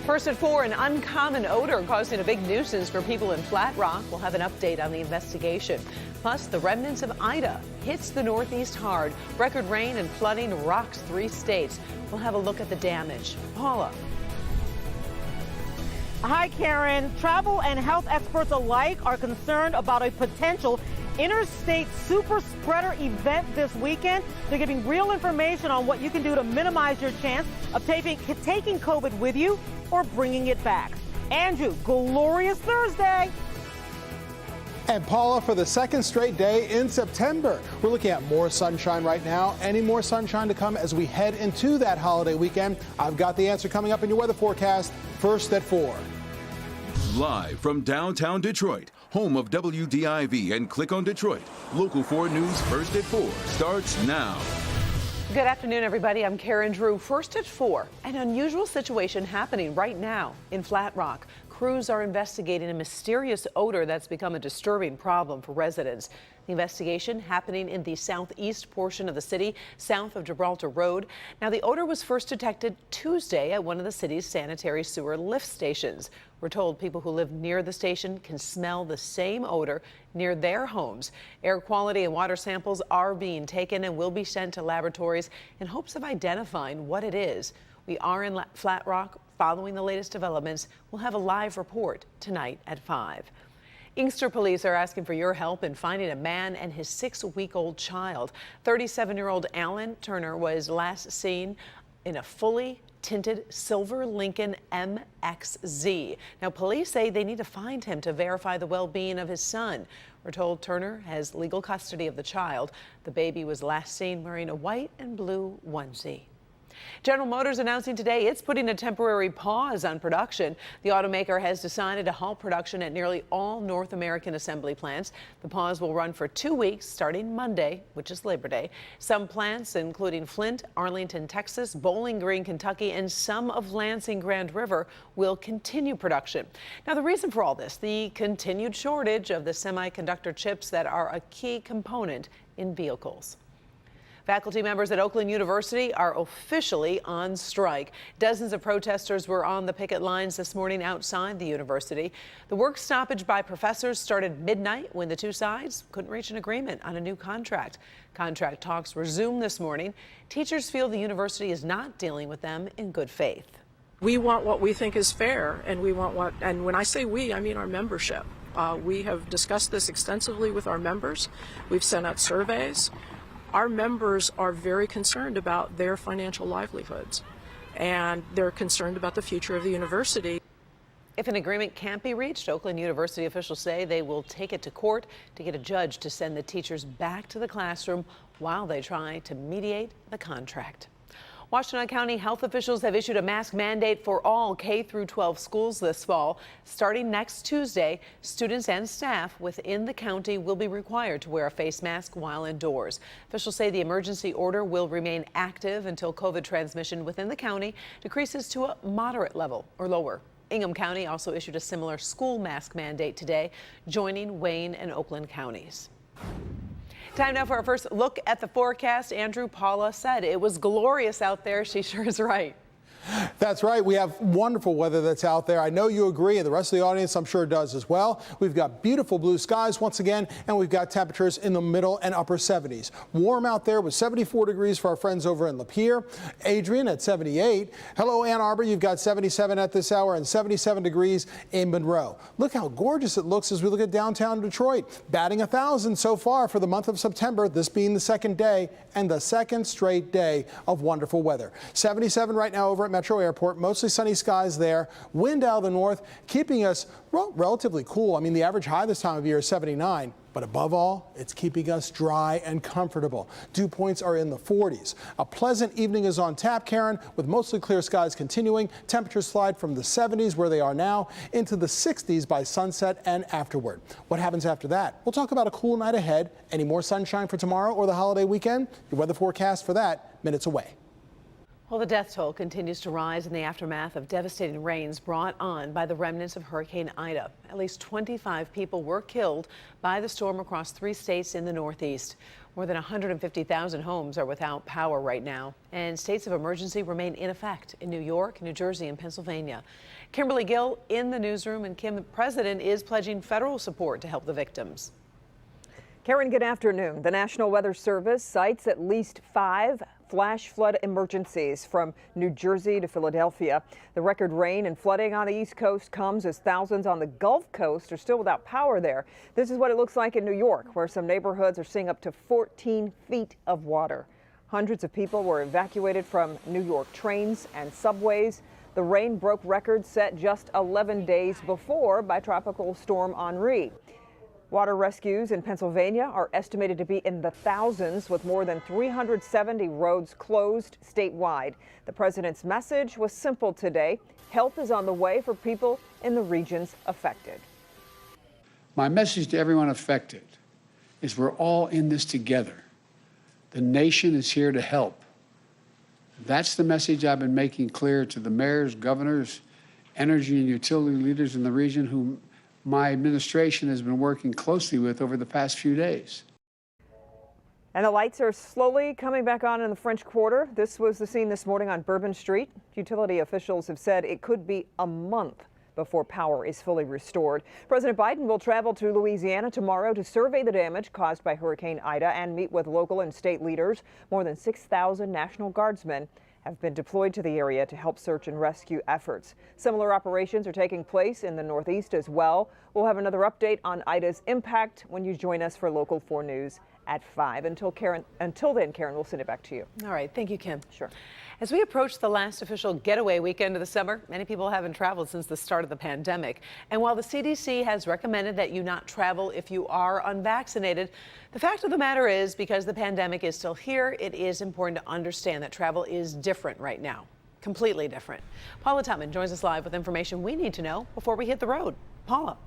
First at 4, an uncommon odor causing a big nuisance for people in Flat Rock. We'll have an update on the investigation. Plus, the remnants of Ida hits the Northeast hard. Record rain and flooding rocks 3 states. We'll have a look at the damage. Paula. Hi, Karen. Travel and health experts alike are concerned about a potential interstate super spreader event this weekend. They're giving real information on what you can do to minimize your chance of taking COVID with you or bringing it back. Andrew, glorious Thursday. And Paula, for the second straight day in September, we're looking at more sunshine right now. Any more sunshine to come as we head into that holiday weekend? I've got the answer coming up in your weather forecast, first at 4. Live from downtown Detroit, home of WDIV and Click on Detroit, Local 4 News First at 4 starts now. Good afternoon, everybody. I'm Karen Drew. First at 4, an unusual situation happening right now in Flat Rock. Crews are investigating a mysterious odor that's become a disturbing problem for residents. The investigation happening in the southeast portion of the city, south of Gibraltar Road. Now, the odor was first detected Tuesday at one of the city's sanitary sewer lift stations. We're told people who live near the station can smell the same odor near their homes. Air quality and water samples are being taken and will be sent to laboratories in hopes of identifying what it is. We are in Flat Rock following the latest developments. We'll have a live report tonight at 5. Inkster police are asking for your help in finding a man and his 6-week-old child. 37-year-old Alan Turner was last seen in a fully tinted silver Lincoln MXZ. Now, police say they need to find him to verify the well-being of his son. We're told Turner has legal custody of the child. The baby was last seen wearing a white and blue onesie. General Motors announcing today it's putting a temporary pause on production. The automaker has decided to halt production at nearly all North American assembly plants. The pause will run for 2 weeks starting Monday, which is Labor Day. Some plants, including Flint, Arlington, Texas, Bowling Green, Kentucky, and some of Lansing Grand River, will continue production. Now, the reason for all this, the continued shortage of the semiconductor chips that are a key component in vehicles. Faculty members at Oakland University are officially on strike. Dozens of protesters were on the picket lines this morning outside the university. The work stoppage by professors started midnight when the two sides couldn't reach an agreement on a new contract. Contract talks resumed this morning. Teachers feel the university is not dealing with them in good faith. We want what we think is fair, and we want what, and when I say we, I mean our membership. We have discussed this extensively with our members. We've sent out surveys. Our members are very concerned about their financial livelihoods, and they're concerned about the future of the university. If an agreement can't be reached, Oakland University officials say they will take it to court to get a judge to send the teachers back to the classroom while they try to mediate the contract. Washington County health officials have issued a mask mandate for all K-12 schools this fall. Starting next Tuesday, students and staff within the county will be required to wear a face mask while indoors. Officials say the emergency order will remain active until COVID transmission within the county decreases to a moderate level or lower. Ingham County also issued a similar school mask mandate today, joining Wayne and Oakland counties. Time now for our first look at the forecast. Andrew, Paula said it was glorious out there. She sure is right. That's right. We have wonderful weather that's out there. I know you agree, and the rest of the audience, I'm sure, does as well. We've got beautiful blue skies once again, and we've got temperatures in the middle and upper 70s. Warm out there with 74 degrees for our friends over in Lapeer. Adrian at 78. Hello, Ann Arbor. You've got 77 at this hour and 77 degrees in Monroe. Look how gorgeous it looks as we look at downtown Detroit. Batting 1,000 so far for the month of September, this being the second day and the second straight day of wonderful weather. 77 right now over at Metro Airport, mostly sunny skies there. Wind out of the north, keeping us relatively cool. I mean, the average high this time of year is 79, but above all, it's keeping us dry and comfortable. Dew points are in the 40s. A pleasant evening is on tap, Karen, with mostly clear skies continuing. Temperatures slide from the 70s, where they are now, into the 60s by sunset and afterward. What happens after that? We'll talk about a cool night ahead. Any more sunshine for tomorrow or the holiday weekend? Your weather forecast for that minutes away. Well, the death toll continues to rise in the aftermath of devastating rains brought on by the remnants of Hurricane Ida. At least 25 people were killed by the storm across 3 states in the Northeast. More than 150,000 homes are without power right now, and states of emergency remain in effect in New York, New Jersey, and Pennsylvania. Kimberly Gill in the newsroom, and Kim, the president is pledging federal support to help the victims. Karen, good afternoon. The National Weather Service cites at least 5 flash flood emergencies from New Jersey to Philadelphia. The record rain and flooding on the East Coast comes as thousands on the Gulf Coast are still without power there. This is what it looks like in New York, where some neighborhoods are seeing up to 14 feet of water. Hundreds of people were evacuated from New York trains and subways. The rain broke records set just 11 days before by Tropical Storm Henri. Water rescues in Pennsylvania are estimated to be in the thousands, with more than 370 roads closed statewide. The president's message was simple today. Help is on the way for people in the regions affected. My message to everyone affected is we're all in this together. The nation is here to help. That's the message I've been making clear to the mayors, governors, energy and utility leaders in the region who my administration has been working closely with over the past few days. And the lights are slowly coming back on in the French Quarter. This was the scene this morning on Bourbon Street. Utility officials have said it could be a month before power is fully restored. President Biden will travel to Louisiana tomorrow to survey the damage caused by Hurricane Ida and meet with local and state leaders. More than 6,000 National Guardsmen have been deployed to the area to help search and rescue efforts. Similar operations are taking place in the Northeast as well. We'll have another update on Ida's impact when you join us for Local 4 News at 5. Until then, Karen, we'll send it back to you. All right. Thank you, Kim. Sure. As we approach the last official getaway weekend of the summer, many people haven't traveled since the start of the pandemic. And while the CDC has recommended that you not travel if you are unvaccinated, the fact of the matter is, because the pandemic is still here, it is important to understand that travel is different right now. Completely different. Paula Tutman joins us live with information we need to know before we hit the road. Paula.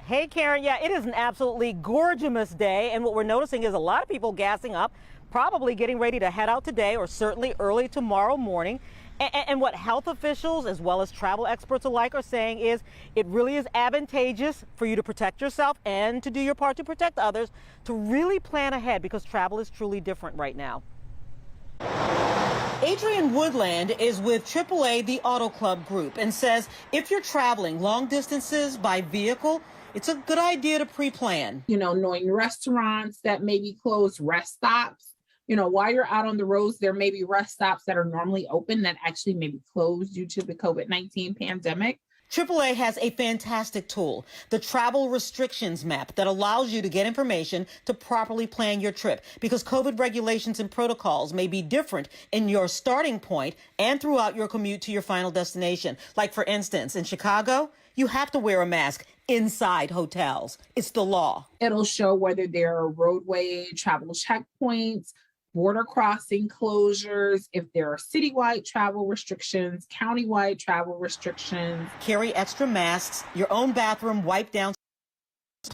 Hey, Karen. Yeah, it is an absolutely gorgeous day. And what we're noticing is a lot of people gassing up, probably getting ready to head out today or certainly early tomorrow morning. And what health officials as well as travel experts alike are saying is it really is advantageous for you to protect yourself and to do your part to protect others, to really plan ahead, because travel is truly different right now. Adrian Woodland is with AAA, the Auto Club Group, and says if you're traveling long distances by vehicle, it's a good idea to pre-plan. You know, knowing restaurants that may be closed, rest stops. You know, while you're out on the roads, there may be rest stops that are normally open that actually may be closed due to the COVID-19 pandemic. AAA has a fantastic tool, the travel restrictions map, that allows you to get information to properly plan your trip, because COVID regulations and protocols may be different in your starting point and throughout your commute to your final destination. Like, for instance, in Chicago, you have to wear a mask inside hotels. It's the law. It'll show whether there are roadway travel checkpoints, border crossing closures, if there are citywide travel restrictions, countywide travel restrictions. Carry extra masks, your own bathroom wipe down,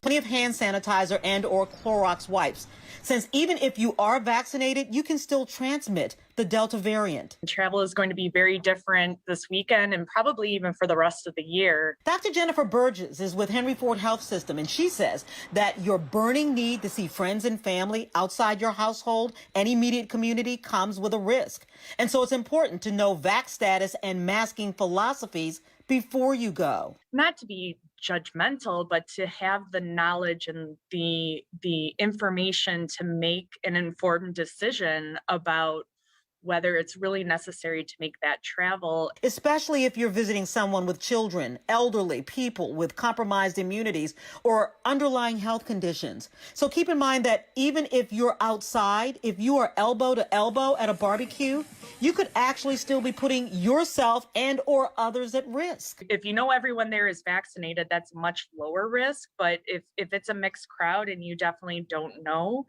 plenty of hand sanitizer and or Clorox wipes, since even if you are vaccinated, you can still transmit the Delta variant. Travel is going to be very different this weekend and probably even for the rest of the year. Dr. Jennifer Burgess is with Henry Ford Health System, and she says that your burning need to see friends and family outside your household and immediate community comes with a risk. And so it's important to know vax status and masking philosophies before you go. Not to be judgmental, but to have the knowledge and the information to make an informed decision about whether it's really necessary to make that travel. Especially if you're visiting someone with children, elderly people with compromised immunities or underlying health conditions. So keep in mind that even if you're outside, if you are elbow to elbow at a barbecue, you could actually still be putting yourself and or others at risk. If you know everyone there is vaccinated, that's much lower risk. But if it's a mixed crowd and you definitely don't know,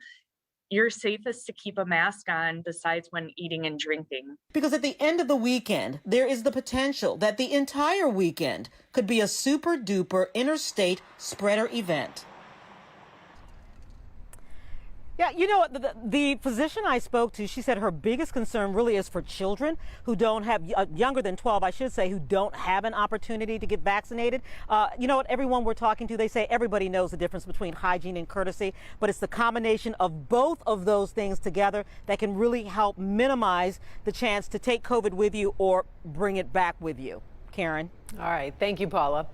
you're safest to keep a mask on besides when eating and drinking. Because at the end of the weekend, there is the potential that the entire weekend could be a super duper interstate spreader event. Yeah, you know, the physician I spoke to, she said her biggest concern really is for children who don't have, younger than 12, I should say, who don't have an opportunity to get vaccinated. You know what, everyone we're talking to, they say everybody knows the difference between hygiene and courtesy, but it's the combination of both of those things together that can really help minimize the chance to take COVID with you or bring it back with you. Karen. All right. Thank you, Paula.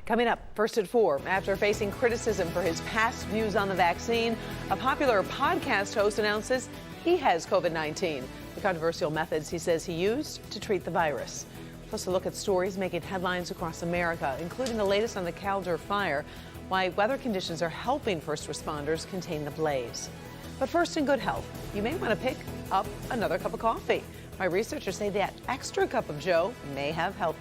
Coming up, first at 4, after facing criticism for his past views on the vaccine, a popular podcast host announces he has COVID-19. The controversial methods he says he used to treat the virus. Plus, a look at stories making headlines across America, including the latest on the Caldor fire, why weather conditions are helping first responders contain the blaze. But first, in good health, you may want to pick up another cup of coffee. My researchers say that extra cup of Joe may have health